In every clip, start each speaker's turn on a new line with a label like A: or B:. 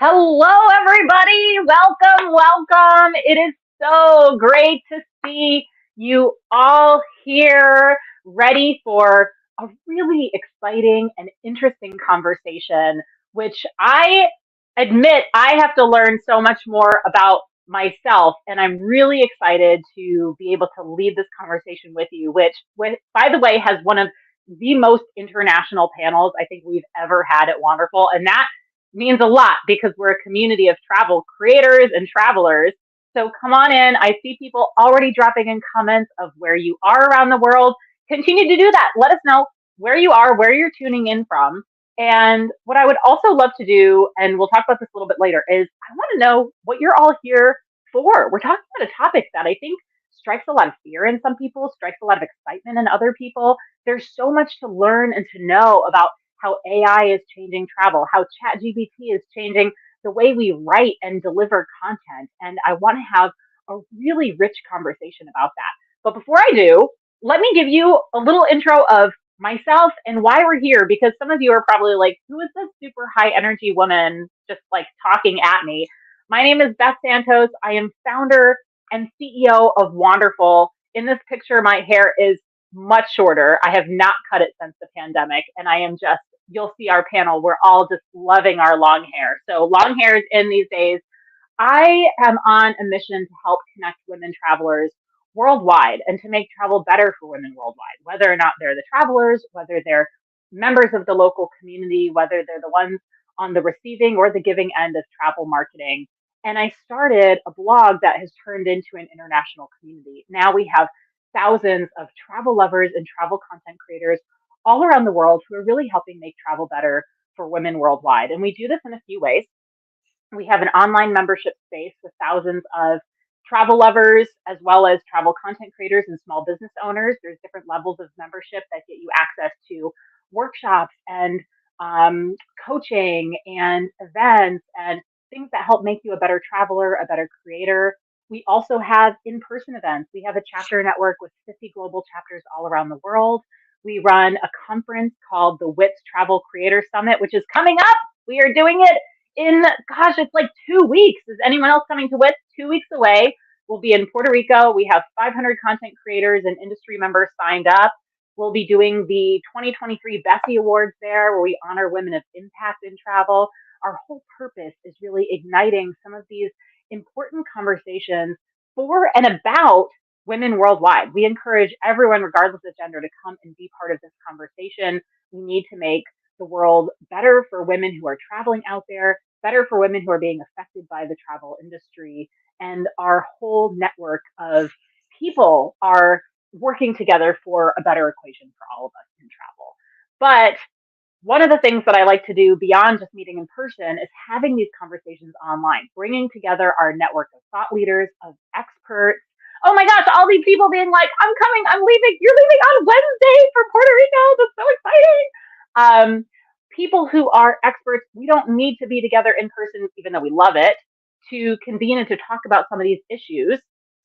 A: Hello, everybody. Welcome, welcome. It is so great to see you all here, ready for a really exciting and interesting conversation, which I admit I have to learn so much more about myself. And I'm really excited to be able to lead this conversation with you, which by the way, has one of the most international panels I think we've ever had at Wonderful. And that means a lot because we're a community of travel creators and travelers. So come on in. I see people already dropping in comments of where you are around the world. Continue to do that. Let us know where you are, where you're tuning in from. And what I would also love to do, and we'll talk about this a little bit later, is I want to know what you're all here for. We're talking about a topic that I think strikes a lot of fear in some people, strikes a lot of excitement in other people. There's so much to learn and to know about how AI is changing travel, how ChatGPT is changing the way we write and deliver content. And I want to have a really rich conversation about that. But before I do, let me give you a little intro of myself and why we're here, because some of you are probably like, who is this super high energy woman just like talking at me? My name is Beth Santos. I am founder and CEO of Wonderful. In this picture, my hair is much shorter. I have not cut it since the pandemic, and I am just, you'll see our panel, we're all just loving our long hair. So long hair is in these days. I am on a mission to help connect women travelers worldwide and to make travel better for women worldwide, whether or not they're the travelers, whether they're members of the local community, whether they're the ones on the receiving or the giving end of travel marketing. And I started a blog that has turned into an international community. Now we have thousands of travel lovers and travel content creators all around the world who are really helping make travel better for women worldwide. And we do this in a few ways. We have an online membership space with thousands of travel lovers as well as travel content creators and small business owners. There's different levels of membership that get you access to workshops and coaching and events and things that help make you a better traveler, a better creator. We also have in person events. We have a chapter network with 50 global chapters all around the world. We run a conference called the WITS Travel Creator Summit, which is coming up. We are doing it in, gosh, it's like 2 weeks. Is anyone else coming to WITS? 2 weeks away. We'll be in Puerto Rico. We have 500 content creators and industry members signed up. We'll be doing the 2023 Bessie Awards there, where we honor women of impact in travel. Our whole purpose is really igniting some of these important conversations for and about women worldwide. We encourage everyone, regardless of gender, to come and be part of this conversation. We need to make the world better for women who are traveling out there, better for women who are being affected by the travel industry. And our whole network of people are working together for a better equation for all of us in travel. But one of the things that I like to do beyond just meeting in person is having these conversations online, bringing together our network of thought leaders, of experts. Oh my gosh, all these people being like, I'm coming, I'm leaving, you're leaving on Wednesday for Puerto Rico. That's so exciting. People who are experts, we don't need to be together in person, even though we love it, to convene and to talk about some of these issues.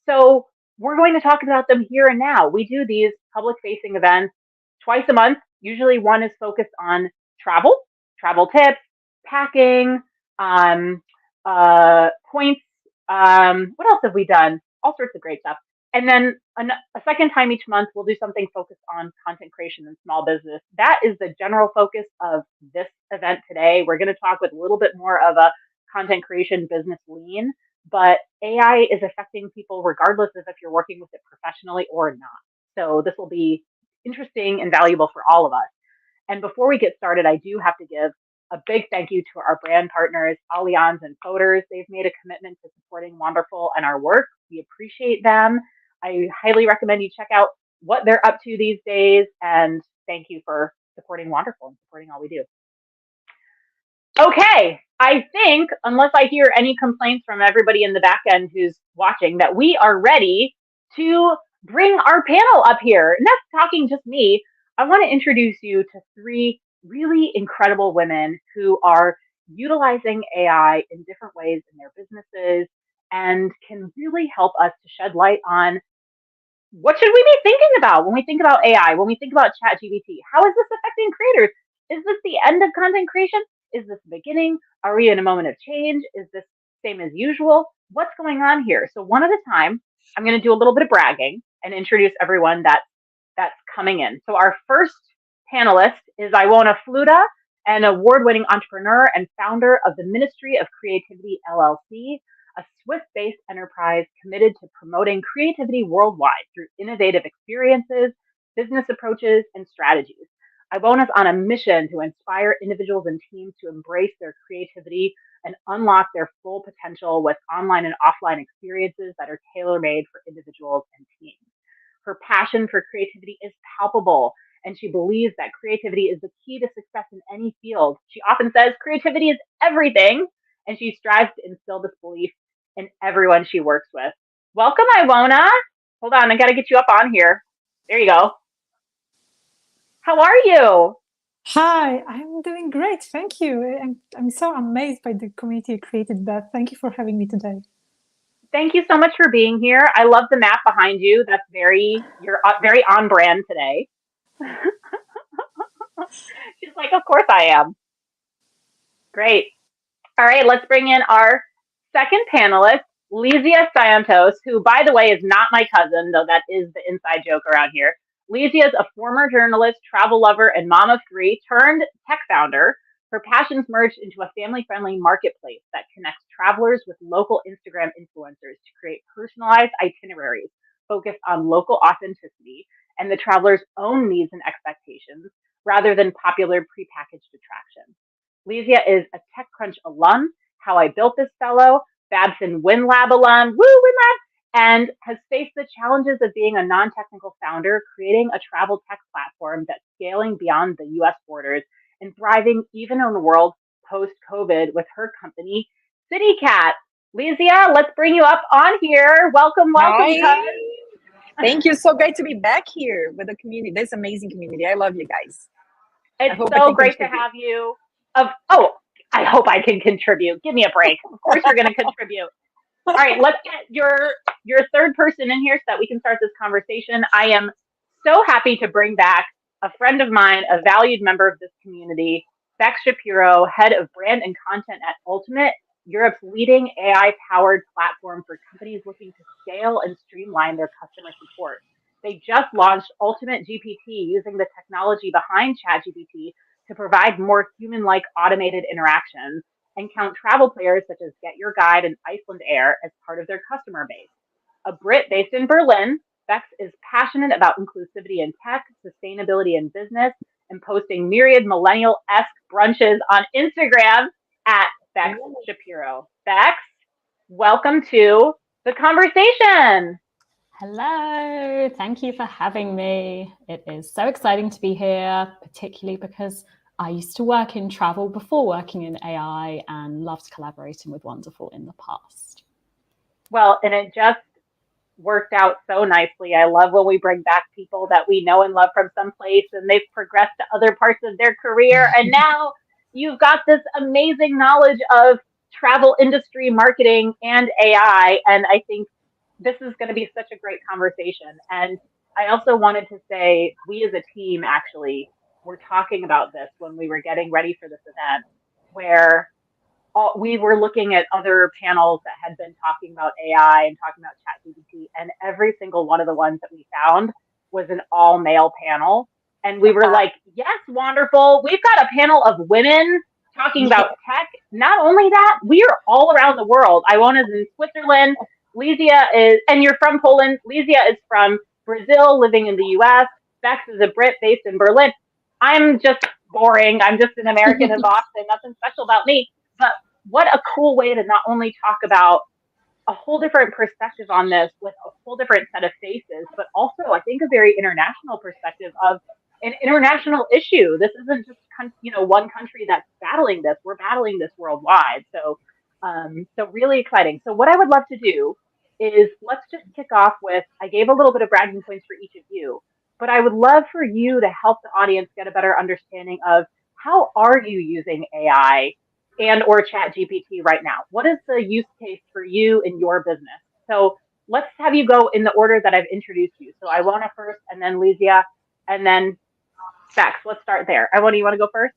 A: So we're going to talk about them here and now. We do these public facing events twice a month. Usually one is focused on travel, travel tips, packing, points. What else have we done? All sorts of great stuff. And then a second time each month, we'll do something focused on content creation and small business. That is the general focus of this event today. We're going to talk with a little bit more of a content creation business lean, but AI is affecting people regardless of if you're working with it professionally or not. So this will be interesting and valuable for all of us. And before we get started, I do have to give a big thank you to our brand partners, Allianz and Foders. They've made a commitment to supporting Wonderful and our work. We appreciate them. I highly recommend you check out what they're up to these days. And thank you for supporting Wonderful and supporting all we do. Okay, I think, unless I hear any complaints from everybody in the back end who's watching, that we are ready to bring our panel up here. And that's talking just me. I want to introduce you to three really incredible women who are utilizing AI in different ways in their businesses and can really help us to shed light on what should we be thinking about when we think about AI, when we think about ChatGPT. How is this affecting creators? Is this the end of content creation? Is this the beginning? Are we in a moment of change? Is this same as usual? What's going on here? So one at a time, I'm going to do a little bit of bragging and introduce everyone that's coming in. So our first panelist is Iwona Fluta, an award-winning entrepreneur and founder of the Ministry of Creativity LLC, a Swiss-based enterprise committed to promoting creativity worldwide through innovative experiences, business approaches, and strategies. Iwona's on a mission to inspire individuals and teams to embrace their creativity and unlock their full potential with online and offline experiences that are tailor-made for individuals and teams. Her passion for creativity is palpable, and she believes that creativity is the key to success in any field. She often says creativity is everything, and she strives to instill this belief in everyone she works with. Welcome, Iwona. Hold on, I got to get you up on here. There you go. How are you?
B: Hi, I'm doing great. Thank you. I'm so amazed by the community you created, Beth. Thank you for having me today.
A: Thank you so much for being here. I love the map behind you. That's you're very on brand today. She's like, of course I am. Great. All right, let's bring in our second panelist, Lysia Santos, who, by the way, is not my cousin, though that is the inside joke around here. Lysia is a former journalist, travel lover, and mom of three turned tech founder. Her passions merged into a family friendly marketplace that connects travelers with local Instagram influencers to create personalized itineraries focused on local authenticity and the traveler's own needs and expectations rather than popular prepackaged attractions. Lysia is a TechCrunch alum, How I Built This Fellow, Babson WinLab alum, woo, WinLab, and has faced the challenges of being a non-technical founder, creating a travel tech platform that's scaling beyond the US borders and thriving even in the world post-COVID with her company, CityCat. Lysia, let's bring you up on here. Welcome, welcome,
C: Hi.
A: cuz.
C: Thank you. So great to be back here with the community. This amazing community. I love you guys. I
A: It's
C: hope I
A: so
C: can
A: great to
C: contribute.
A: have you. I hope I can contribute. Give me a break. Of course you're going to contribute. All right, let's get your third person in here so that we can start this conversation. I am so happy to bring back a friend of mine, a valued member of this community, Bex Shapiro, head of brand and content at Ultimate, Europe's leading AI-powered platform for companies looking to scale and streamline their customer support. They just launched Ultimate GPT using the technology behind ChatGPT to provide more human-like automated interactions and count travel players such as Get Your Guide and Iceland Air as part of their customer base. A Brit based in Berlin, Bex is passionate about inclusivity in tech, sustainability in business, and posting myriad millennial esque brunches on Instagram at Bex Shapiro. Bex, welcome to the conversation.
D: Hello, thank you for having me. It is so exciting to be here, particularly because I used to work in travel before working in AI and loved collaborating with Wonderful in the past.
A: Well, and it just worked out so nicely. I love when we bring back people that we know and love from someplace and they've progressed to other parts of their career. And now you've got this amazing knowledge of travel industry marketing and AI. And I think this is going to be such a great conversation. And I also wanted to say, we as a team actually were talking about this when we were getting ready for this event, where we were looking at other panels that had been talking about AI and talking about ChatGPT, and every single one of the ones that we found was an all male panel. And we were like, yes, wonderful. We've got a panel of women talking about tech. Not only that, we are all around the world. Iona's in Switzerland. Lysia is, and you're from Poland. Lysia is from Brazil, living in the US. Bex is a Brit based in Berlin. I'm just boring. I'm just an American in Boston. Nothing special about me. But what a cool way to not only talk about a whole different perspective on this with a whole different set of faces, but also I think a very international perspective of an international issue. This isn't just one country that's battling this. We're battling this worldwide. So really exciting. So what I would love to do is let's just kick off with I gave a little bit of bragging points for each of you, but I would love for you to help the audience get a better understanding of how are you using AI and or chat GPT right now? What is the use case for you in your business? So let's have you go in the order that I've introduced you. So Iwona first, and then Lysia, and then Bex. Let's start there. Iwona, you want to go first?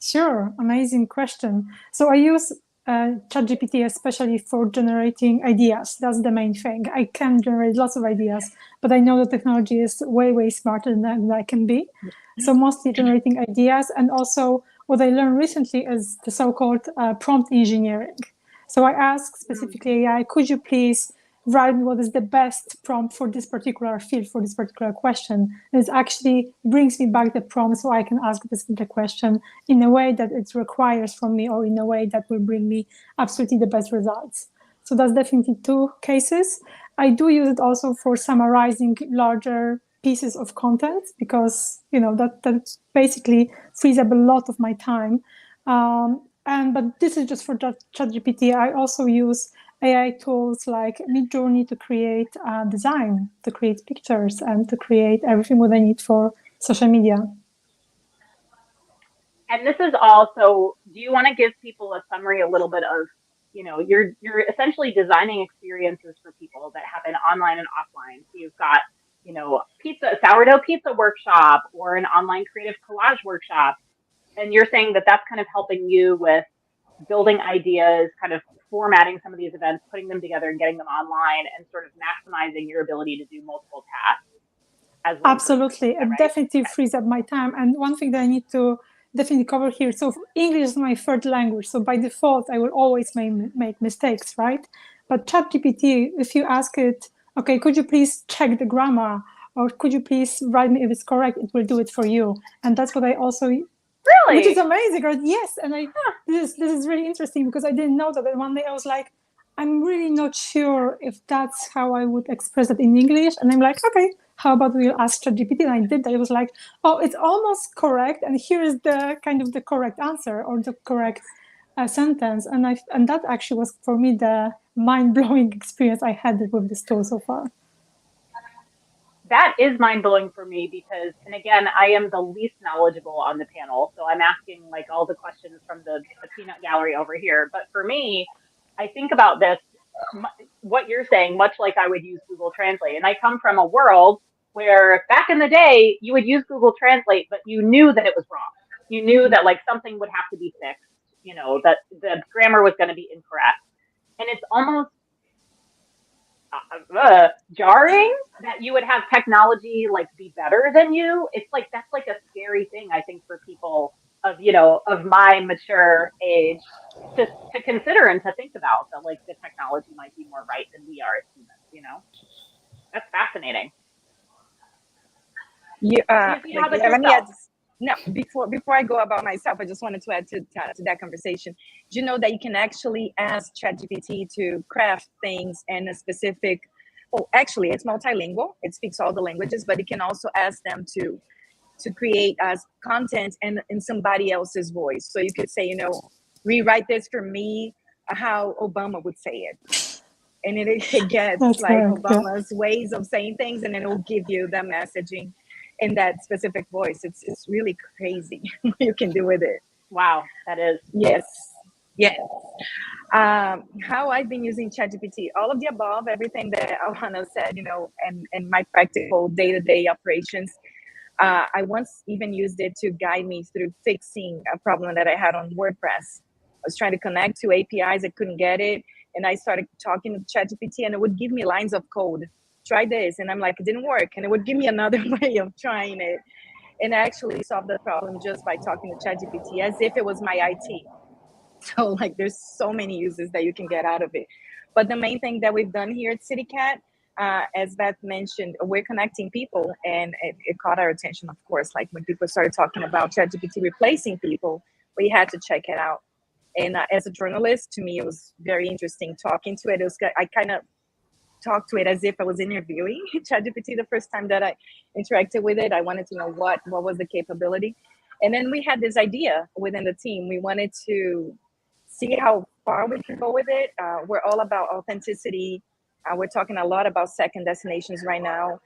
B: Sure, amazing question. So I use ChatGPT especially for generating ideas. That's the main thing. I can generate lots of ideas, but I know the technology is way, way smarter than I can be. So mostly generating ideas. And also what I learned recently is the so-called prompt engineering. So I ask specifically AI, could you please write me what is the best prompt for this particular field, for this particular question? And it actually brings me back the prompt so I can ask the question in a way that it requires from me, or in a way that will bring me absolutely the best results. So that's definitely two cases. I do use it also for summarizing larger pieces of content, because that basically frees up a lot of my time. But this is just for ChatGPT. I also use AI tools like Midjourney to create design, to create pictures, and to create everything what I need for social media.
A: And this is also, do you want to give people a summary, a little bit of, you're essentially designing experiences for people that happen online and offline. So you've got, sourdough pizza workshop or an online creative collage workshop. And you're saying that that's kind of helping you with building ideas, kind of formatting some of these events, putting them together and getting them online, and sort of maximizing your ability to do multiple tasks as one person.
B: Absolutely. It
A: Right?
B: definitely frees up my time. And one thing that I need to definitely cover here. So English is my third language. So by default, I will always make mistakes, right? But ChatGPT, if you ask it, okay, could you please check the grammar? Or could you please write me if it's correct? It will do it for you. And that's what I also,
A: Really?
B: which is amazing, right? Yes. And this is really interesting, because I didn't know that. And one day I was like, I'm really not sure if that's how I would express it in English. And I'm like, okay, how about we'll ask ChatGPT? And I did that. It was like, oh, it's almost correct. And here is the kind of the correct answer, or the correct sentence. And that actually was, for me, the mind-blowing experience I had with this tool so far.
A: That is mind blowing for me because, and again, I am the least knowledgeable on the panel. So I'm asking like all the questions from the peanut gallery over here. But for me, I think about this, what you're saying, much like I would use Google Translate. And I come from a world where back in the day, you would use Google Translate, but you knew that it was wrong. You knew that like something would have to be fixed, that the grammar was going to be incorrect. And it's almost jarring that you would have technology like be better than you. It's like that's like a scary thing, I think, for people of of my mature age to consider and to think about, that like the technology might be more right than we are as humans. That's fascinating.
C: Let me add. No, before I go about myself, I just wanted to add to that conversation. Do you know that you can actually ask ChatGPT to craft things in a specific? Well, actually, it's multilingual. It speaks all the languages, but you can also ask them to create as content in somebody else's voice. So you could say, rewrite this for me, how Obama would say it. And it gets
B: That's
C: like
B: correct,
C: Obama's ways of saying things, and then it will give you the messaging in that specific voice. It's really crazy what you can do with it.
A: Wow, that is.
C: Yes. How I've been using ChatGPT, all of the above, everything that Alana said, and my practical day-to-day operations. I once even used it to guide me through fixing a problem that I had on WordPress. I was trying to connect to APIs, I couldn't get it. And I started talking to ChatGPT, and it would give me lines of code. Try this. And I'm like, it didn't work. And it would give me another way of trying it. And I actually solved the problem just by talking to ChatGPT as if it was my IT. So like there's so many uses that you can get out of it. But the main thing that we've done here at CityCat, as Beth mentioned, we're connecting people, and it caught our attention, of course. Like when people started talking about ChatGPT replacing people, we had to check it out. And as a journalist, to me, it was very interesting talking to it. I kind of talked to it as if I was interviewing ChatGPT the first time that I interacted with it. I wanted to know what was the capability. And then we had this idea within the team. We wanted to see how far we can go with it. We're all about authenticity. We're talking a lot about second destinations right now.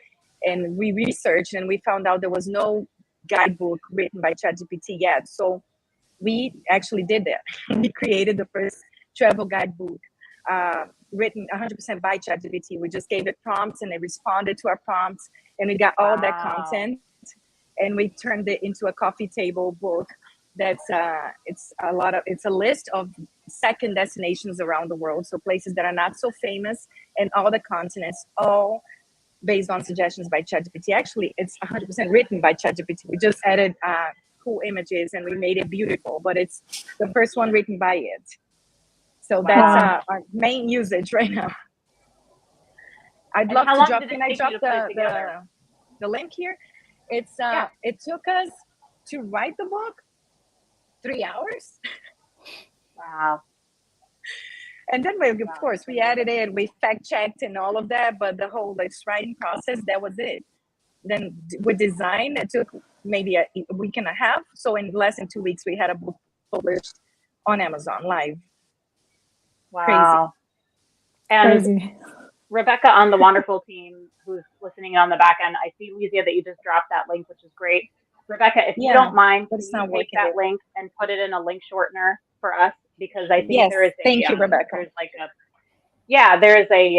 C: And we researched and we found out there was no guidebook written by ChatGPT yet. So we actually did that. We created the first travel guidebook written 100% by ChatGPT. We just gave it prompts and it responded to our prompts, and we got all that content, and we turned it into a coffee table book That's it's a list of second destinations around the world, so places that are not so famous in all the continents, all based on suggestions by ChatGPT. Actually, it's 100% written by ChatGPT. We just added cool images and we made it beautiful, but it's the first one written by it. So that's our main usage right now. I'd love to drop. Can I drop the link here? It's it took us to write the book 3 hours.
A: Wow.
C: And then of course we added it, we fact checked and all of that, but the whole writing process, that was it. Then with design, it took maybe a week and a half. So in less than 2 weeks, we had a book published on Amazon live.
A: Wow. Crazy. And Rebecca on the wonderful team who's listening on the back end, I see, Lizia, that you just dropped that link, which is great. Rebecca, if you don't mind, can you take that link and put it in a link shortener for us? Because I think there is a,
C: thank you, Rebecca.
A: There's like there is a,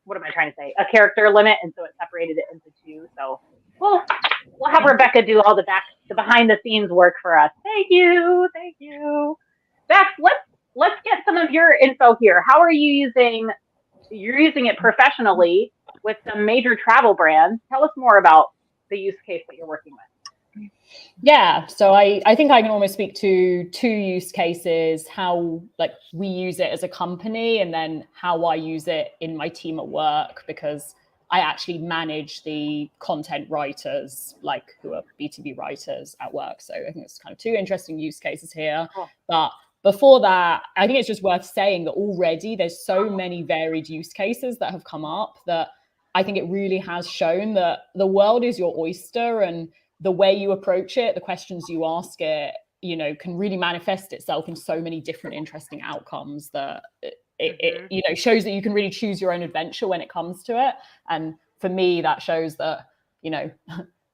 A: what am I trying to say? A character limit. And so it separated it into 2. So we'll have Rebecca do all the behind the scenes work for us. Thank you. Thank you. Bex, let's get some of your info here. How are you you're using it professionally with some major travel brands. Tell us more about the use case that you're working with.
D: Yeah, so I think I can almost speak to 2 use cases, how we use it as a company and then how I use it in my team at work, because I actually manage the content writers, who are B2B writers at work. So I think it's kind of 2 interesting use cases here. Cool. But before that, I think it's just worth saying that already there's so many varied use cases that have come up that I think it really has shown that the world is your oyster, and the way you approach it, the questions you ask it, can really manifest itself in so many different interesting outcomes that it shows that you can really choose your own adventure when it comes to it. And for me, that shows that,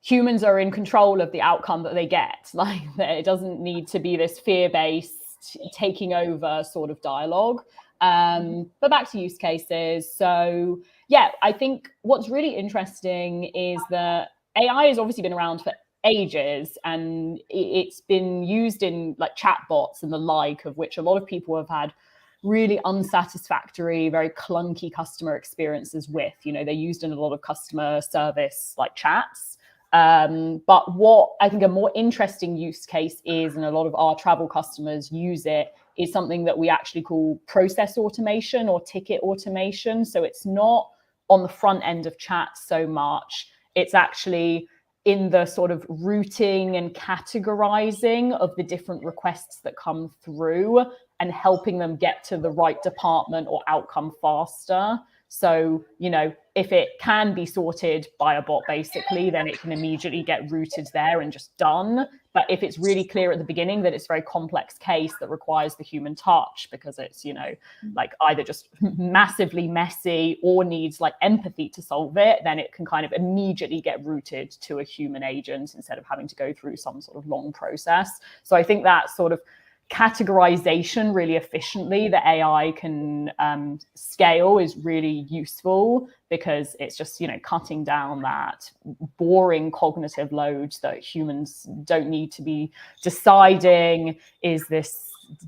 D: humans are in control of the outcome that they get. It doesn't need to be this fear-based taking over sort of dialogue. But back to use cases. So yeah, I think what's really interesting is that AI has obviously been around for ages, and it's been used in chatbots and the like, of which a lot of people have had really unsatisfactory, very clunky customer experiences with. They're used in a lot of customer service chats. But what I think a more interesting use case is, and a lot of our travel customers use it, is something that we actually call process automation or ticket automation. So it's not on the front end of chat so much. It's actually in the sort of routing and categorizing of the different requests that come through and helping them get to the right department or outcome faster. So, if it can be sorted by a bot, basically, then it can immediately get routed there and just done. But if it's really clear at the beginning that it's a very complex case that requires the human touch, because it's, either just massively messy or needs empathy to solve it, then it can kind of immediately get routed to a human agent instead of having to go through some sort of long process. So I think that sort of categorization really efficiently that AI can scale is really useful, because it's just, cutting down that boring cognitive load that humans don't need to be deciding,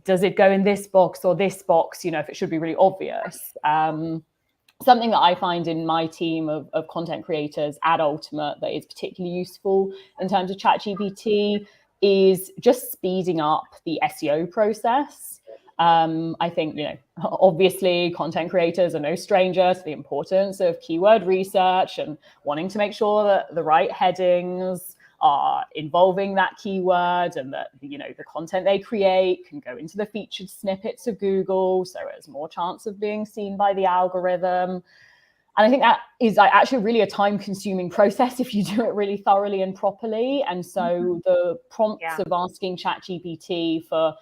D: does it go in this box or this box, if it should be really obvious. Something that I find in my team of content creators at Ultimate that is particularly useful in terms of ChatGPT is just speeding up the SEO process. I think, obviously content creators are no stranger to the importance of keyword research and wanting to make sure that the right headings are involving that keyword, and that, the content they create can go into the featured snippets of Google, so it has more chance of being seen by the algorithm. And I think that is actually really a time-consuming process if you do it really thoroughly and properly. And so the prompts of asking ChatGPT for,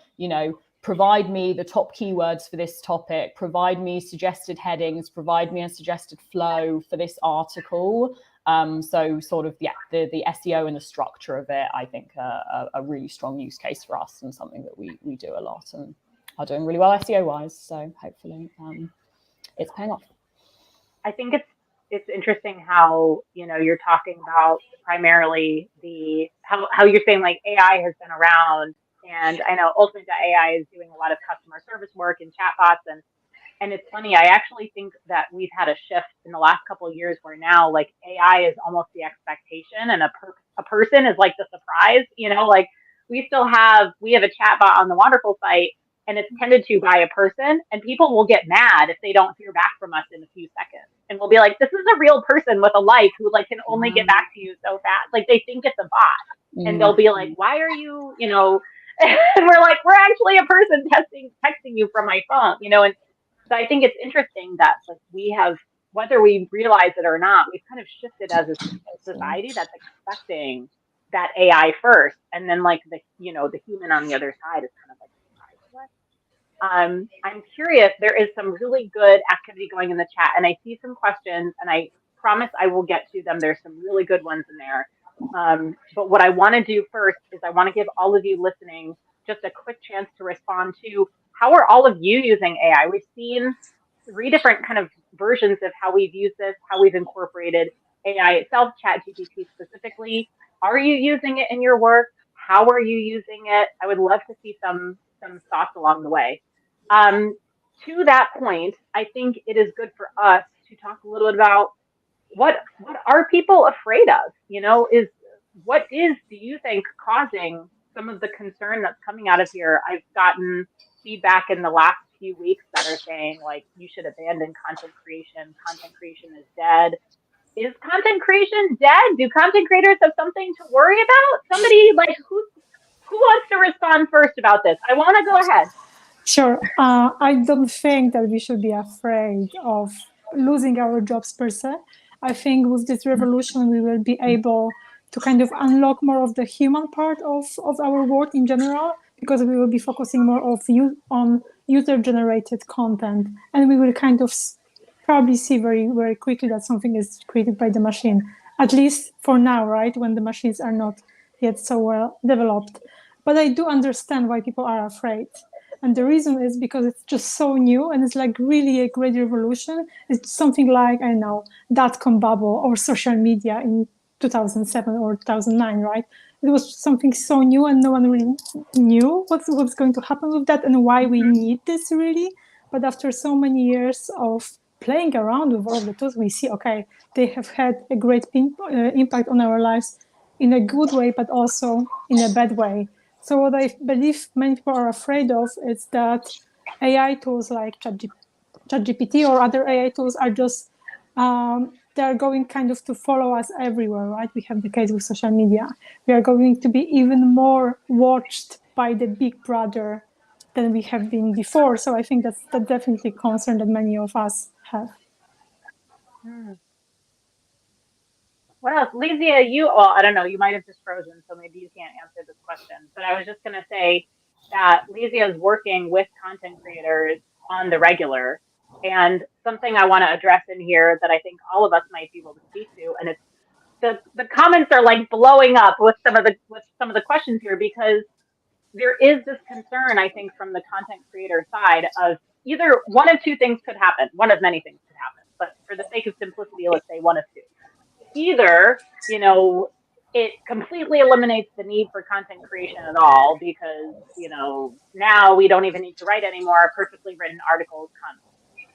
D: provide me the top keywords for this topic, provide me suggested headings, provide me a suggested flow for this article. So sort of, the SEO and the structure of it, I think, a really strong use case for us, and something that we do a lot and are doing really well SEO-wise. So hopefully it's paying off.
A: I think it's interesting how, you're talking about primarily how you're saying AI has been around And I know Ultimate.ai is doing a lot of customer service work and chatbots, and it's funny, I actually think that we've had a shift in the last couple of years where now like AI is almost the expectation and a person is like the surprise, like we have a chatbot on the Wonderful site and it's tended to by a person and people will get mad if they don't hear back from us in a few seconds. And we'll be like, this is a real person with a life who like can only get back to you so fast. Like they think it's a bot. And they'll be like, why are you, and we're like, we're actually a person texting you from my phone, and so I think it's interesting that like we have, whether we realize it or not, we've kind of shifted as a society that's expecting that AI first, and then like the human on the other side is kind of like surprised to us. I'm curious. There is some really good activity going in the chat, and I see some questions, and I promise I will get to them. There's some really good ones in there. But what I want to do first is I want to give all of you listening just a quick chance to respond to how are all of you using AI? We've seen three different kind of versions of how we've used this, how we've incorporated AI itself, ChatGPT specifically. Are you using it in your work? How are you using it? I would love to see some thoughts along the way. Um, to that point, I think it is good for us to talk a little bit about what are people afraid of? Is what is do you think causing some of the concern that's coming out of here? I've gotten feedback in the last few weeks that are saying like you should abandon content creation. Content creation is dead. Is content creation dead? Do content creators have something to worry about? Somebody like who wants to respond first about this? I want to go ahead.
B: Sure. I don't think that we should be afraid of losing our jobs per se. I think with this revolution, we will be able to kind of unlock more of the human part of our work in general, because we will be focusing more on user-generated content. And we will kind of probably see very, very quickly that something is created by the machine, at least for now, right? When the machines are not yet so well developed. But I do understand why people are afraid. And the reason is because it's just so new and it's like really a great revolution. It's something like, I don't know, dot-com bubble or social media in 2007 or 2009, right? It was something so new and no one really knew what's going to happen with that and why we need this really. But after so many years of playing around with all of the tools, we see, okay, they have had a great impact on our lives in a good way, but also in a bad way. So what I believe many people are afraid of is that AI tools like ChatGPT or other AI tools are just, they're going kind of to follow us everywhere, right? We have the case with social media. We are going to be even more watched by the big brother than we have been before. So I think that's definitely a concern that many of us have.
A: What else? Lizia, well, I don't know, you might have just frozen, so maybe you can't answer this question. But I was just going to say that Lizia is working with content creators on the regular. And something I want to address in here that I think all of us might be able to speak to, and it's the comments are like blowing up with some of the questions here because there is this concern, I think, from the content creator side of either one of two things could happen. One of many things could happen, but for the sake of simplicity, let's say one of two. Either, it completely eliminates the need for content creation at all because, now we don't even need to write anymore. Perfectly written articles come.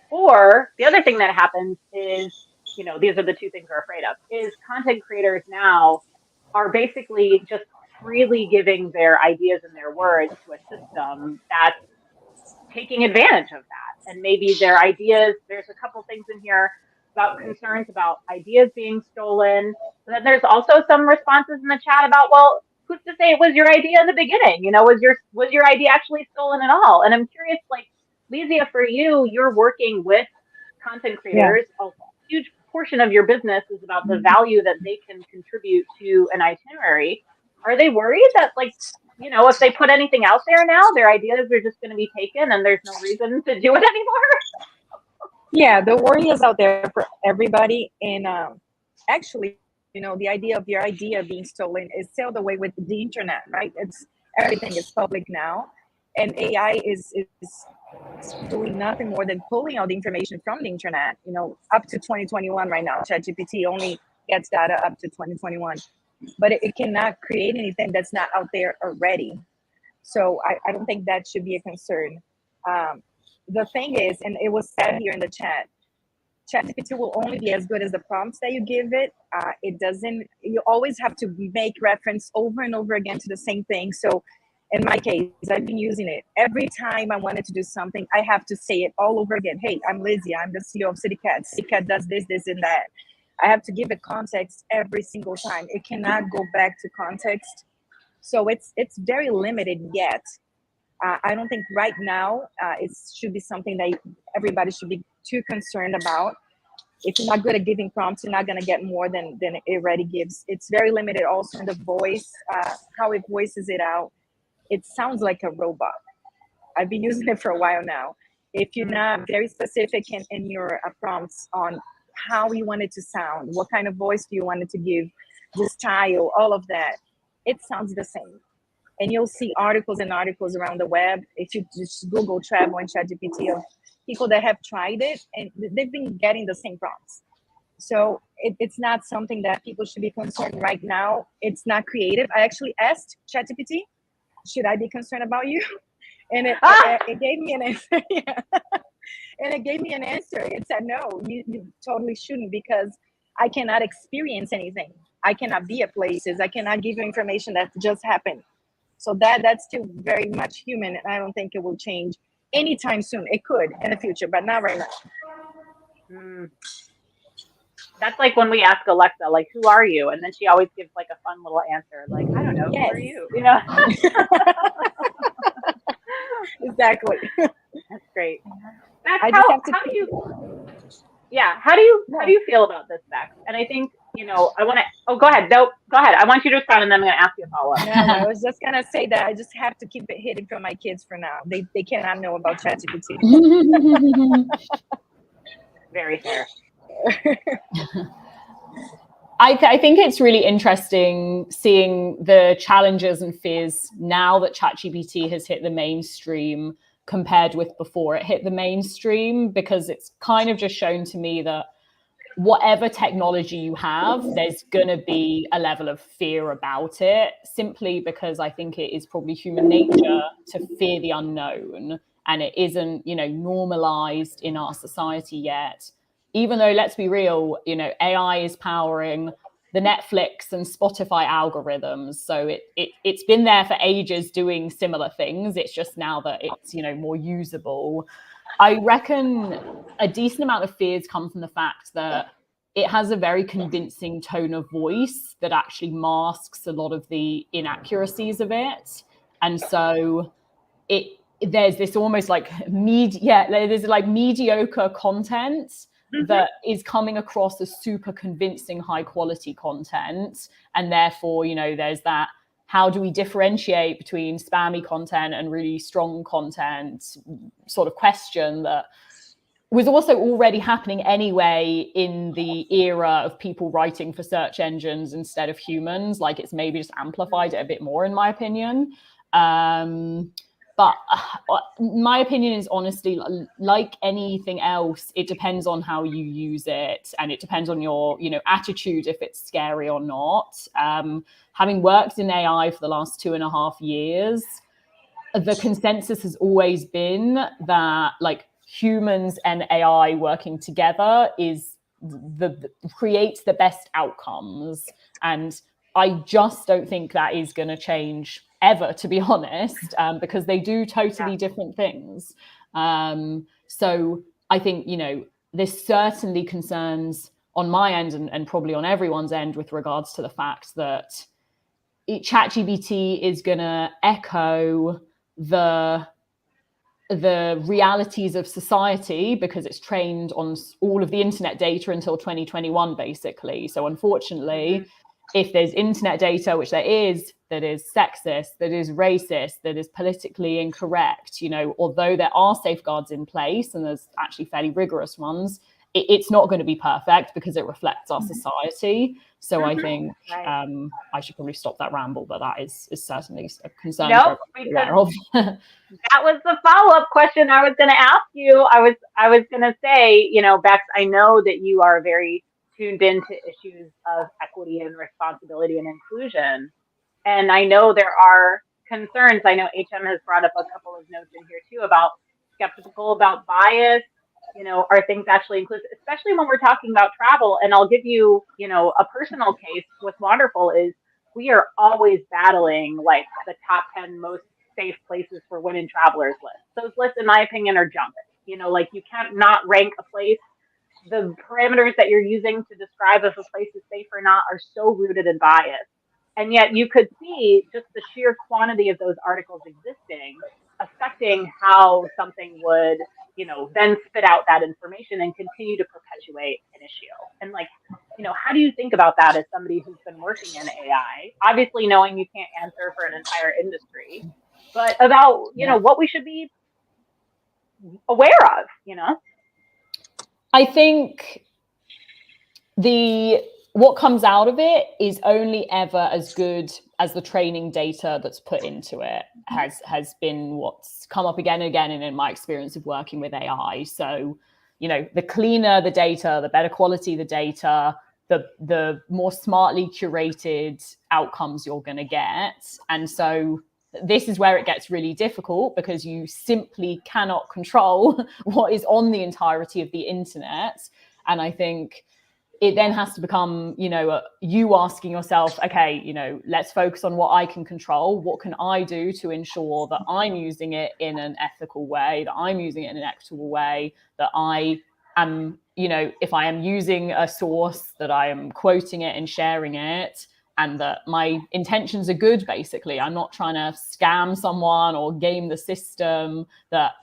A: Or the other thing that happens is, these are the two things we're afraid of, is content creators now are basically just freely giving their ideas and their words to a system that's taking advantage of that. And maybe their ideas, there's a couple things in here about concerns about ideas being stolen. But then there's also some responses in the chat about, well, who's to say it was your idea in the beginning? Was your idea actually stolen at all? And I'm curious, like, Lizia, for you, you're working with content creators. Yeah. A huge portion of your business is about the value that they can contribute to an itinerary. Are they worried that, like, if they put anything out there now, their ideas are just going to be taken and there's no reason to do it anymore?
C: Yeah, the worry is out there for everybody. And actually, the idea of your idea being stolen is sailed away with the internet, right? Everything is public now. And AI is doing nothing more than pulling out the information from the internet, up to 2021 right now. ChatGPT only gets data up to 2021. But it cannot create anything that's not out there already. So I don't think that should be a concern. The thing is, and it was said here in the chat, ChatGPT will only be as good as the prompts that you give it. It doesn't, you always have to make reference over and over again to the same thing. So in my case, I've been using it. Every time I wanted to do something, I have to say it all over again. Hey, I'm Lizzie. I'm the CEO of CityCat. CityCat does this, this, and that. I have to give it context every single time. It cannot go back to context. So it's very limited yet. I don't think right now it should be something that everybody should be too concerned about. If you're not good at giving prompts, you're not going to get more than it already gives. It's very limited also in the voice, how it voices it out. It sounds like a robot. I've been using it for a while now. If you're not very specific in your prompts on how you want it to sound, what kind of voice do you want it to give, the style, all of that, it sounds the same. And you'll see articles and articles around the web. If you just Google travel and ChatGPT of people that have tried it, and they've been getting the same prompts. So it's not something that people should be concerned right now. It's not creative. I actually asked ChatGPT, should I be concerned about you? And it gave me an answer. Yeah. And it gave me an answer. It said, no, you totally shouldn't, because I cannot experience anything. I cannot be at places. I cannot give you information that just happened. So that's still very much human, and I don't think it will change anytime soon. It could in the future, but not right now.
A: That's like when we ask Alexa, like, who are you? And then she always gives like a fun little answer, like, I don't know,
C: Yes.
A: who are you? You know?
C: Exactly.
A: That's great. Max,
C: I just have to.
A: how do you feel about this, Max? And I think, I want to. Oh, go ahead. No, go ahead. I want you to respond, and then I'm going to ask you a follow up.
C: No, I was just gonna say that I just have to keep it hidden from my kids for now. They cannot know about ChatGPT.
A: Very fair.
D: I think it's really interesting seeing the challenges and fears now that ChatGPT has hit the mainstream compared with before it hit the mainstream, because it's kind of just shown to me that whatever technology you have, there's going to be a level of fear about it, simply because I think it is probably human nature to fear the unknown, and it isn't, normalized in our society yet. Even though, let's be real, AI is powering the Netflix and Spotify algorithms. So it's been there for ages doing similar things. It's just now that it's, more usable. I reckon a decent amount of fears come from the fact that it has a very convincing tone of voice that actually masks a lot of the inaccuracies of it. And so there's this almost like there's like mediocre content that is coming across as super convincing, high quality content. And therefore, there's that, how do we differentiate between spammy content and really strong content sort of question that was also already happening anyway in the era of people writing for search engines instead of humans. Like, it's maybe just amplified it a bit more, in my opinion. But my opinion is, honestly, like anything else, it depends on how you use it, and it depends on your, attitude, if it's scary or not. Having worked in AI for the last 2.5 years, the consensus has always been that, like, humans and AI working together creates the best outcomes. And I just don't think that is going to change ever, to be honest, because they do totally different things. So I think, there's certainly concerns on my end and probably on everyone's end with regards to the fact that ChatGPT is going to echo the realities of society, because it's trained on all of the internet data until 2021, basically. So unfortunately, if there's internet data, which there is, that is sexist, that is racist, that is politically incorrect, although there are safeguards in place, and there's actually fairly rigorous ones, it's not going to be perfect because it reflects our society. So I think I should probably stop that ramble, but that is certainly a concern.
A: Nope, that was the follow-up question I was going to ask you. I was going to say, Bex, I know that you are very tuned into issues of equity and responsibility and inclusion. And I know there are concerns. I know HM has brought up a couple of notes in here too about skeptical about bias. Are things actually inclusive, especially when we're talking about travel? And I'll give you, a personal case. What's wonderful is we are always battling like the top 10 most safe places for women travelers lists. Those lists, in my opinion, are jumping. Like you can't not rank a place. The parameters that you're using to describe if a place is safe or not are so rooted in bias. And yet you could see just the sheer quantity of those articles existing affecting how something would, then spit out that information and continue to perpetuate an issue. And like, how do you think about that as somebody who's been working in AI? Obviously knowing you can't answer for an entire industry, but about, what we should be aware of.
D: I think what comes out of it is only ever as good as the training data that's put into it has been what's come up again and again in my experience of working with AI. So, the cleaner the data, the better quality the data, the more smartly curated outcomes you're going to get. And so this is where it gets really difficult because you simply cannot control what is on the entirety of the internet. And I think it then has to become, you asking yourself, okay, let's focus on what I can control. What can I do to ensure that I'm using it in an ethical way, that I'm using it in an equitable way, that I am, if I am using a source, that I am quoting it and sharing it, and that my intentions are good, basically. I'm not trying to scam someone or game the system, that,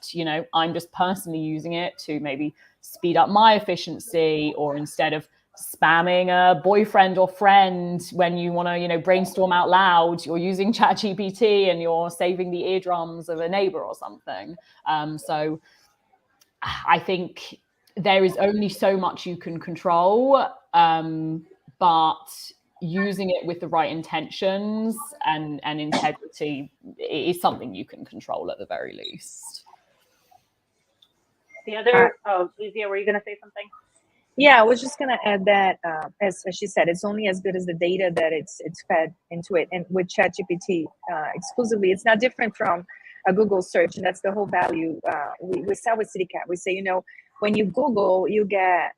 D: I'm just personally using it to maybe speed up my efficiency, or instead of spamming a boyfriend or friend when you want to, brainstorm out loud, you're using ChatGPT and you're saving the eardrums of a neighbor or something. So I think there is only so much you can control, but using it with the right intentions and integrity is something you can control at the very least.
A: The other, Lizia, were you going to say something?
C: Yeah, I was just going to add that, as she said, it's only as good as the data that it's fed into it. And with ChatGPT exclusively, it's not different from a Google search. And that's the whole value. We sell with CityCat. We say, when you Google, you get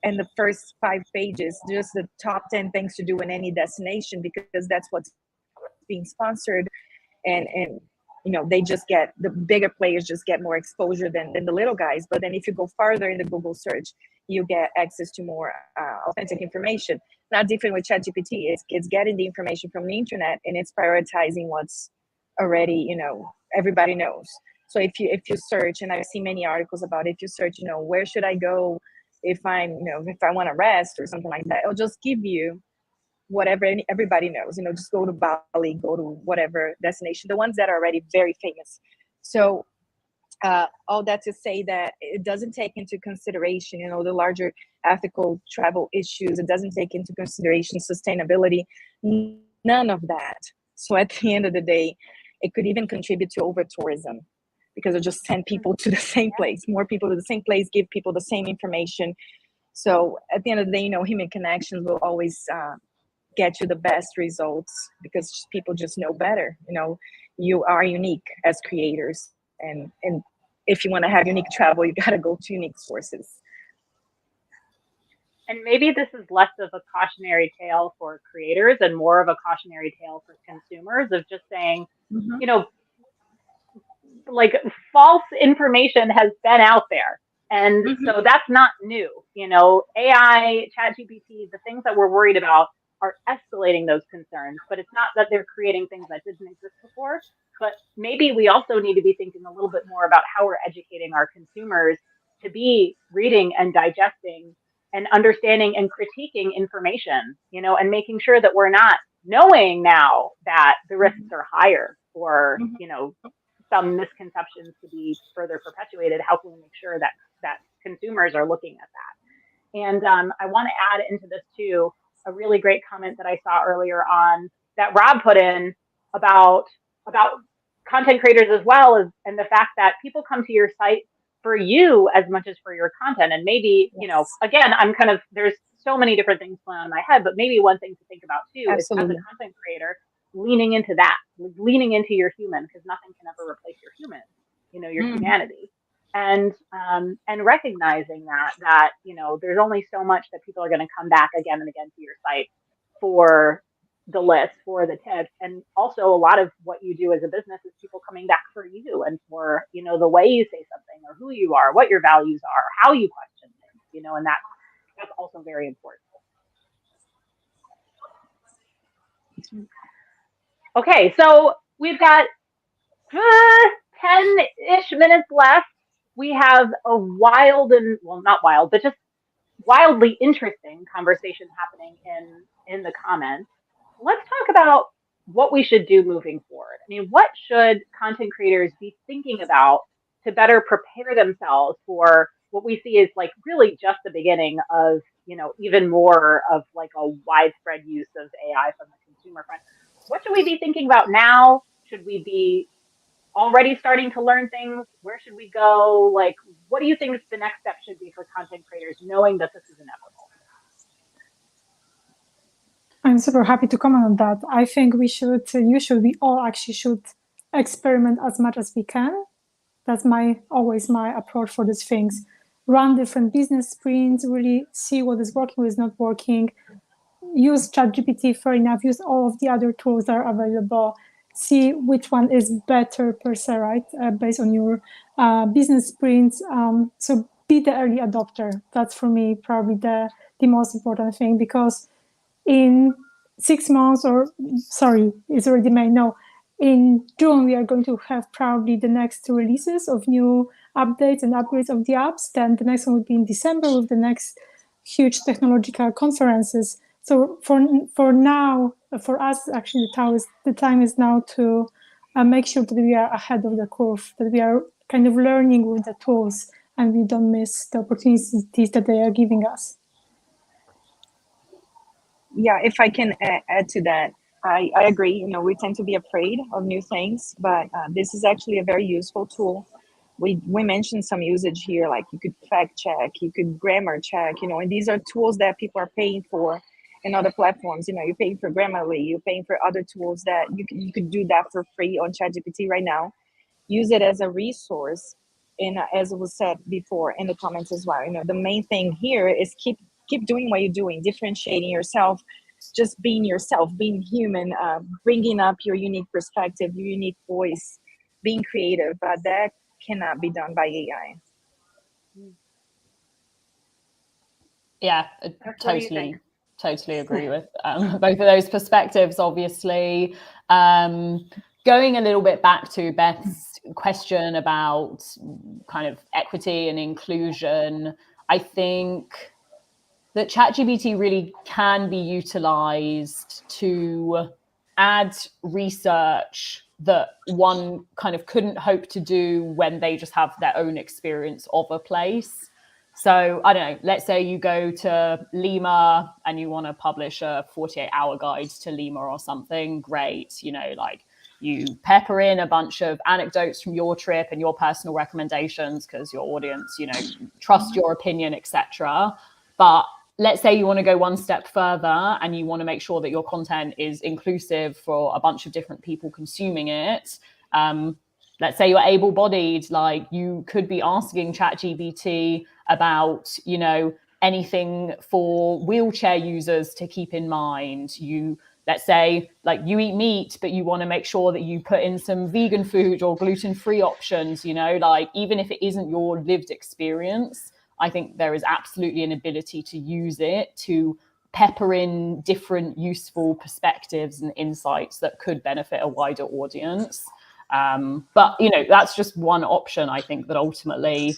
C: in the first 5 pages just the top 10 things to do in any destination, because that's what's being sponsored. And they just get, the bigger players just get more exposure than the little guys. But then if you go farther in the Google search, you get access to more authentic information. Not different with ChatGPT. It's getting the information from the internet, and it's prioritizing what's already, everybody knows. So if you search, and I've seen many articles about it, if you search, where should I go if I'm, if I want to rest or something like that, it'll just give you whatever everybody knows. Just go to Bali, go to whatever destination, the ones that are already very famous. So all that to say that it doesn't take into consideration, the larger ethical travel issues. It doesn't take into consideration sustainability, none of that. So at the end of the day, it could even contribute to over tourism, because it just send people to the same place, more people to the same place, give people the same information. So at the end of the day, human connections will always get you the best results, because people just know better. You are unique as creators, and if you want to have unique travel, you got to go to unique sources.
A: And maybe this is less of a cautionary tale for creators and more of a cautionary tale for consumers, of just saying, like, false information has been out there. And so that's not new. AI, ChatGPT, the things that we're worried about are escalating those concerns, but it's not that they're creating things that didn't exist before. But maybe we also need to be thinking a little bit more about how we're educating our consumers to be reading and digesting and understanding and critiquing information, and making sure that we're not knowing now that the risks are higher, or, some misconceptions to be further perpetuated. How can we make sure that consumers are looking at that? And I want to add into this too a really great comment that I saw earlier on that Rob put in about content creators as well, and the fact that people come to your site for you as much as for your content. And maybe, again, there's so many different things going on in my head, but maybe one thing to think about too is, as a content creator, leaning into that, leaning into your human, because nothing can ever replace your human, your humanity. And recognizing that there's only so much that people are going to come back again and again to your site for the list, for the tips, and also a lot of what you do as a business is people coming back for you and for the way you say something, or who you are, what your values are, how you question things, and that's also very important. Okay, so we've got 10-ish minutes left. We have a wild and, well, not wild, but just wildly interesting conversation happening in the comments. Let's talk about what we should do moving forward. I mean, what should content creators be thinking about to better prepare themselves for what we see is like really just the beginning of, even more of like a widespread use of AI from the consumer front. What should we be thinking about now? Should we be already starting to learn things? Where should we go? Like, what do you think the next step should be for content creators, knowing that this is inevitable?
B: I'm super happy to comment on that. I think we all actually should experiment as much as we can. That's always my approach for these things. Run different business sprints, really see what is working, what is not working. Use ChatGPT, fair enough. Use all of the other tools that are available. See which one is better per se, right? Based on your business sprints. So be the early adopter. That's for me probably the most important thing, because in 6 months, it's already May. No, in June, we are going to have probably the next releases of new updates and upgrades of the apps. Then the next one will be in December with the next huge technological conferences. So for now, for us, actually, the time is now to make sure that we are ahead of the curve, that we are kind of learning with the tools, and we don't miss the opportunities that they are giving us.
C: Yeah, if I can add to that, I agree. We tend to be afraid of new things, but this is actually a very useful tool. We mentioned some usage here, like you could fact check, you could grammar check, and these are tools that people are paying for in other platforms. You're paying for Grammarly, you're paying for other tools that you could do that for free on ChatGPT right now. Use it as a resource, and as it was said before in the comments as well. The main thing here is keep doing what you're doing, differentiating yourself, just being yourself, being human, bringing up your unique perspective, your unique voice, being creative. That cannot be done by AI.
D: Yeah, totally agree with both of those perspectives, obviously. Going a little bit back to Beth's question about kind of equity and inclusion, I think that ChatGPT really can be utilized to add research that one kind of couldn't hope to do when they just have their own experience of a place. So I don't know, let's say you go to Lima and you want to publish a 48-hour guide to Lima or something. Great. Like you pepper in a bunch of anecdotes from your trip and your personal recommendations because your audience, trust your opinion, etc. But let's say you want to go one step further and you want to make sure that your content is inclusive for a bunch of different people consuming it. Let's say you're able-bodied, like you could be asking ChatGPT about, anything for wheelchair users to keep in mind. Let's say like you eat meat, but you want to make sure that you put in some vegan food or gluten-free options, like even if it isn't your lived experience, I think there is absolutely an ability to use it to pepper in different useful perspectives and insights that could benefit a wider audience. But, that's just one option. I think that ultimately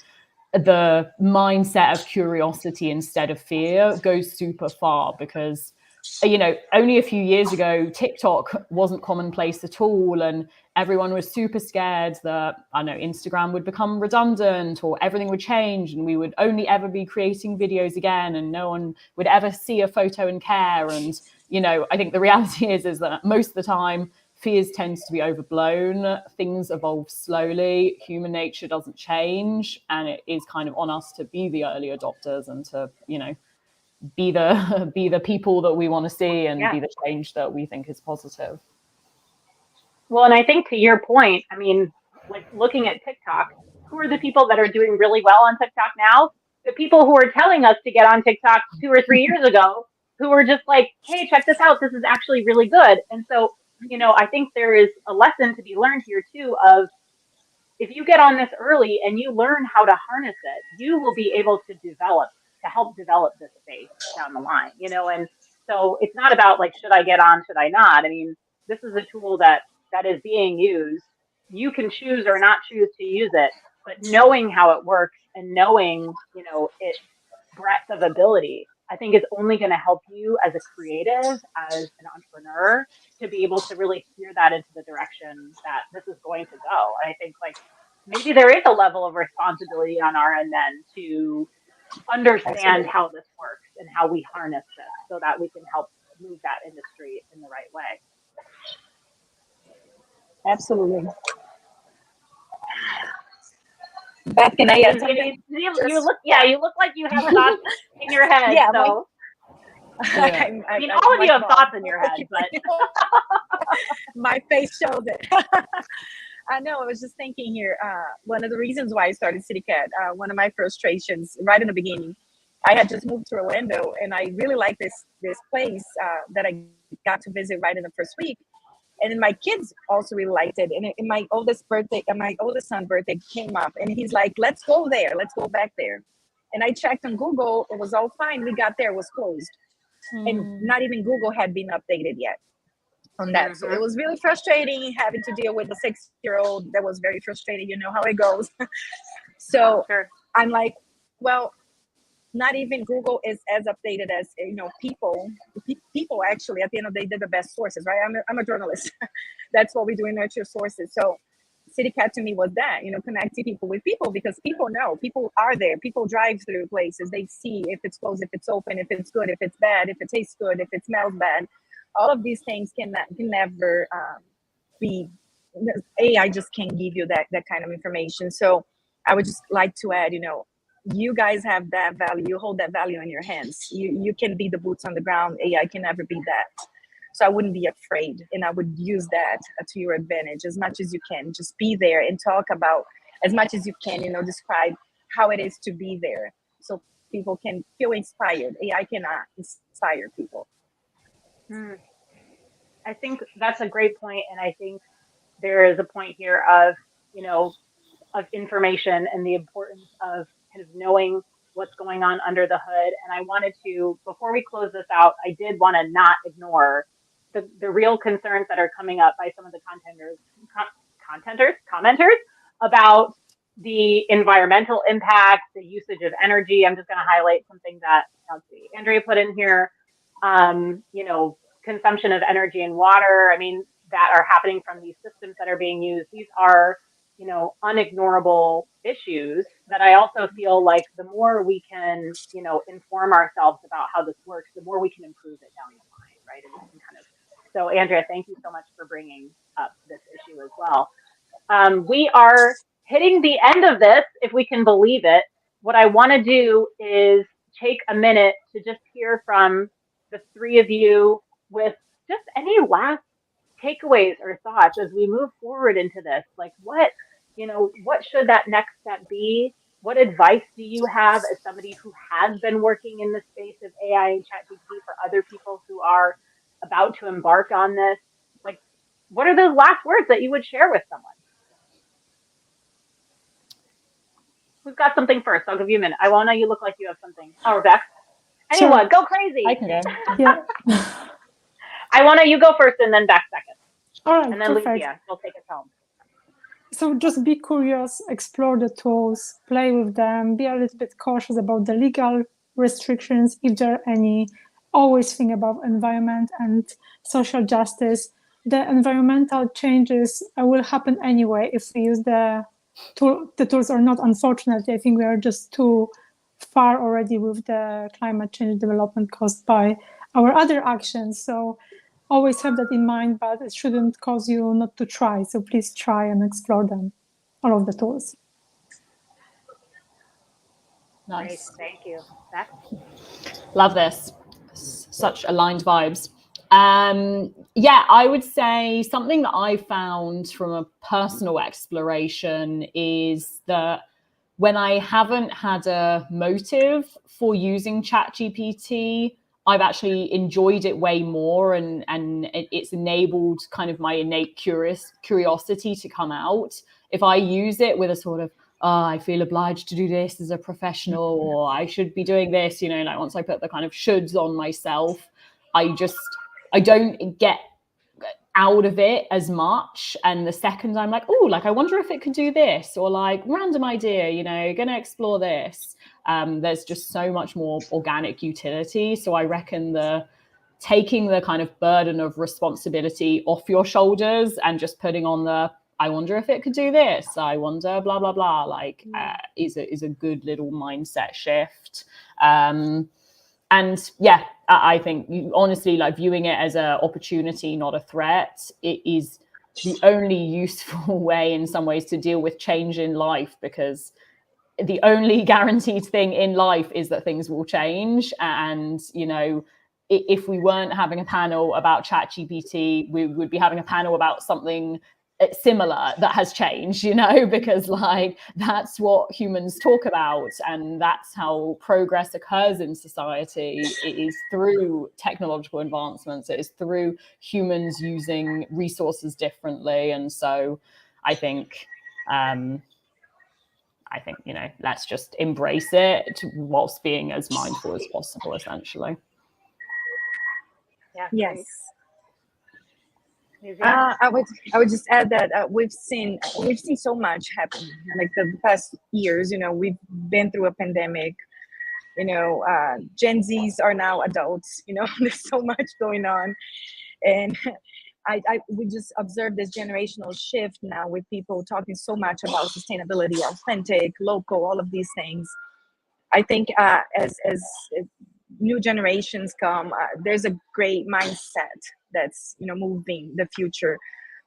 D: the mindset of curiosity instead of fear goes super far because, only a few years ago, TikTok wasn't commonplace at all. And everyone was super scared that, Instagram would become redundant or everything would change and we would only ever be creating videos again and no one would ever see a photo and care. And, I think the reality is that most of the time, fears tends to be overblown. Things evolve slowly. Human nature doesn't change. And it is kind of on us to be the early adopters and to, be the people that we want to see and be the change that we think is positive.
A: Well, and I think to your point, I mean, like looking at TikTok, who are the people that are doing really well on TikTok now? The people who are telling us to get on TikTok 2 or 3 years ago, who were just like, hey, check this out. This is actually really good. And so, I think there is a lesson to be learned here too of if you get on this early and you learn how to harness it, you will be able to help develop this space down the line, and so it's not about like, should I get on, should I not? I mean, this is a tool that is being used. You can choose or not choose to use it, but knowing how it works and knowing, its breadth of ability, I think is only going to help you as a creative, as an entrepreneur, to be able to really steer that into the direction that this is going to go. And I think like maybe there is a level of responsibility on our end then to understand
C: Absolutely.
A: how this works and how we harness this so that we can help move that industry in the right way.
C: Absolutely. Beth, can I add
A: Lindsay,
C: something?
A: you
C: Just
A: look, yeah, you look like you have thoughts in your head.
C: yeah, my
A: So,
D: Yeah.
A: I mean, all of you
C: like
A: have
C: Bob.
A: thoughts in your head, but
C: My face shows it. I know. I was just thinking here. One of the reasons why I started CityCat, one of my frustrations right in the beginning, I had just moved to Orlando, and I really like this place that I got to visit right in the first week. And then my kids also really liked it. And in my oldest son's birthday came up, and he's like, "Let's go there. Let's go back there." And I checked on Google; it was all fine. We got there, it was closed, and not even Google had been updated yet on that. So it
A: mm-hmm,
C: was really frustrating having to deal with a 6-year-old. That was very frustrating. You know how it goes. So
A: sure.
C: I'm like, well, not even Google is as updated as people. People actually, at the end of the day, they're the best sources, right? I'm a journalist. That's what we do in nurture sources. So CityCat to me was that, connecting people with people, because people know, people are there. People drive through places. They see if it's closed, if it's open, if it's good, if it's bad, if it tastes good, if it smells bad. All of these things can never be. AI just can't give you that kind of information. So I would just like to add, you guys have that value. You hold that value in your hands. You can be the boots on the ground. AI can never be that. So I wouldn't be afraid, and I would use that to your advantage as much as you can. Just be there and talk about as much as you can. Describe how it is to be there, so people can feel inspired. AI cannot inspire people.
A: Hmm. I think that's a great point, and I think there is a point here of you know of information and the importance of kind of knowing what's going on under the hood. And I wanted to, before we close this out, I did want to not ignore the real concerns that are coming up by some of the commenters about the environmental impact, the usage of energy. I'm just going to highlight something that, let's see, Andrea put in here. Consumption of energy and water. I mean, that are happening from these systems that are being used. These are, unignorable issues that I also feel like the more we can, inform ourselves about how this works, the more we can improve it down the line, right? And kind of. So, Andrea, thank you so much for bringing up this issue as well. We are hitting the end of this, if we can believe it. What I want to do is take a minute to just hear from the three of you with just any last takeaways or thoughts as we move forward into this. Like, what should that next step be? What advice do you have as somebody who has been working in the space of AI and ChatGPT for other people who are about to embark on this? Like, what are those last words that you would share with someone? Who's got something first? I'll give you a minute. I won't know you look like you have something. Oh, Beck.
B: Sure.
A: Anyone, go
D: I
A: crazy.
D: can go.
B: Yeah.
A: I want to you go first and then Beck second.
B: All right,
A: And then
B: perfect.
A: Lucia will take us home.
B: So just be curious, explore the tools, play with them, be a little bit cautious about the legal restrictions, if there are any. Always think about environment and social justice. The environmental changes will happen anyway if we use the tools or not. Unfortunately, I think we are just too far already with the climate change development caused by our other actions. So always have that in mind, but it shouldn't cause you not to try. So please try and explore them, all of the tools.
A: Great.
D: Nice.
A: Thank you. Beck?
D: Love this. Such aligned vibes. Yeah, I would say something that I found from a personal exploration is that when I haven't had a motive for using ChatGPT, I've actually enjoyed it way more, and it's enabled kind of my innate curiosity to come out. If I use it with a sort of, oh, I feel obliged to do this as a professional, or I should be doing this, you know, like once I put the kind of shoulds on myself, I don't get out of it as much. And the second I'm like, oh, like I wonder if it could do this, or like random idea, you know, gonna explore this. There's just so much more organic utility. So I reckon taking the kind of burden of responsibility off your shoulders and just putting on the, I wonder if it could do this, I wonder, blah, blah, blah, like is a good little mindset shift. And yeah, I think honestly, like viewing it as an opportunity, not a threat, it is the only useful way in some ways to deal with change in life, because the only guaranteed thing in life is that things will change. And, you know, if we weren't having a panel about ChatGPT, we would be having a panel about something similar that has changed, you know, because like that's what humans talk about, and that's how progress occurs in society. It is through technological advancements, it is through humans using resources differently. And so I think you know, let's just embrace it whilst being as mindful as possible, essentially.
A: Yeah.
C: Yes.
A: Yeah.
C: I would just add that we've seen so much happen, like the past years. You know, we've been through a pandemic. You know, Gen Zs are now adults. You know, there's so much going on, and we just observed this generational shift now with people talking so much about sustainability, authentic, local, all of these things. I think as new generations come, there's a great mindset that's, you know, moving the future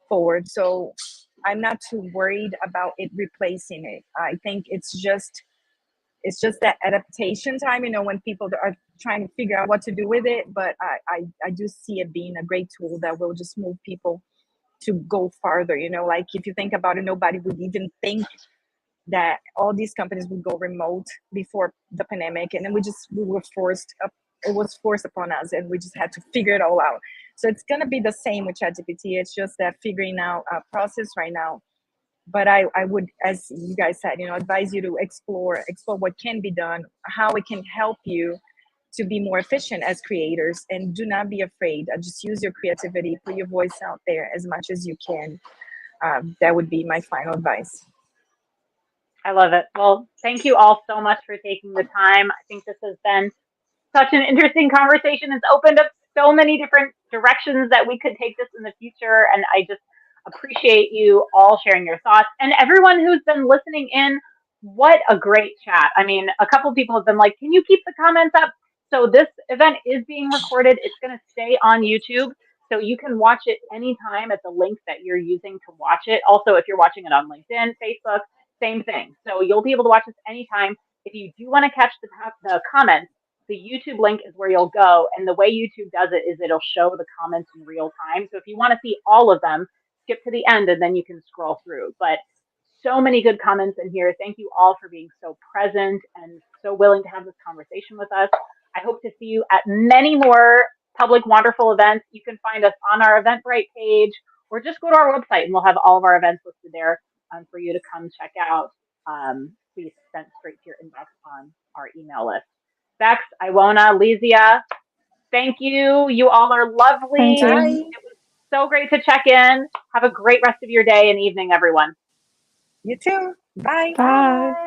C: forward. So I'm not too worried about it replacing it. I think it's just that adaptation time, you know, when people are trying to figure out what to do with it. But I do see it being a great tool that will just move people to go farther. You know, like if you think about it, nobody would even think that all these companies would go remote before the pandemic, and then we were forced up. It was forced upon us, and we just had to figure it all out. So it's gonna be the same with ChatGPT. It's just that figuring out a process right now. But I would, as you guys said, you know, advise you to explore what can be done, how it can help you to be more efficient as creators, and do not be afraid. Just use your creativity, put your voice out there as much as you can. That would be my final advice.
A: I love it. Well, thank you all so much for taking the time. I think this has been such an interesting conversation. It's opened up so many different directions that we could take this in the future. And I just appreciate you all sharing your thoughts, and everyone who's been listening in. What a great chat. I mean, a couple of people have been like, can you keep the comments up? So this event is being recorded. It's going to stay on YouTube. So you can watch it anytime at the link that you're using to watch it. Also, if you're watching it on LinkedIn, Facebook, same thing. So you'll be able to watch this anytime. If you do want to catch the comments, the YouTube link is where you'll go. And the way YouTube does it is it'll show the comments in real time. So if you want to see all of them, skip to the end and then you can scroll through. But so many good comments in here. Thank you all for being so present and so willing to have this conversation with us. I hope to see you at many more public wonderful events. You can find us on our Eventbrite page, or just go to our website and we'll have all of our events listed there for you to come check out. Please send straight to your inbox on our email list. Bex, Iwona, Lizia, thank you. You all are lovely.
B: Thank you.
C: Bye.
A: It was so great to check in. Have a great rest of your day and evening, everyone.
C: You too. Bye.
B: Bye.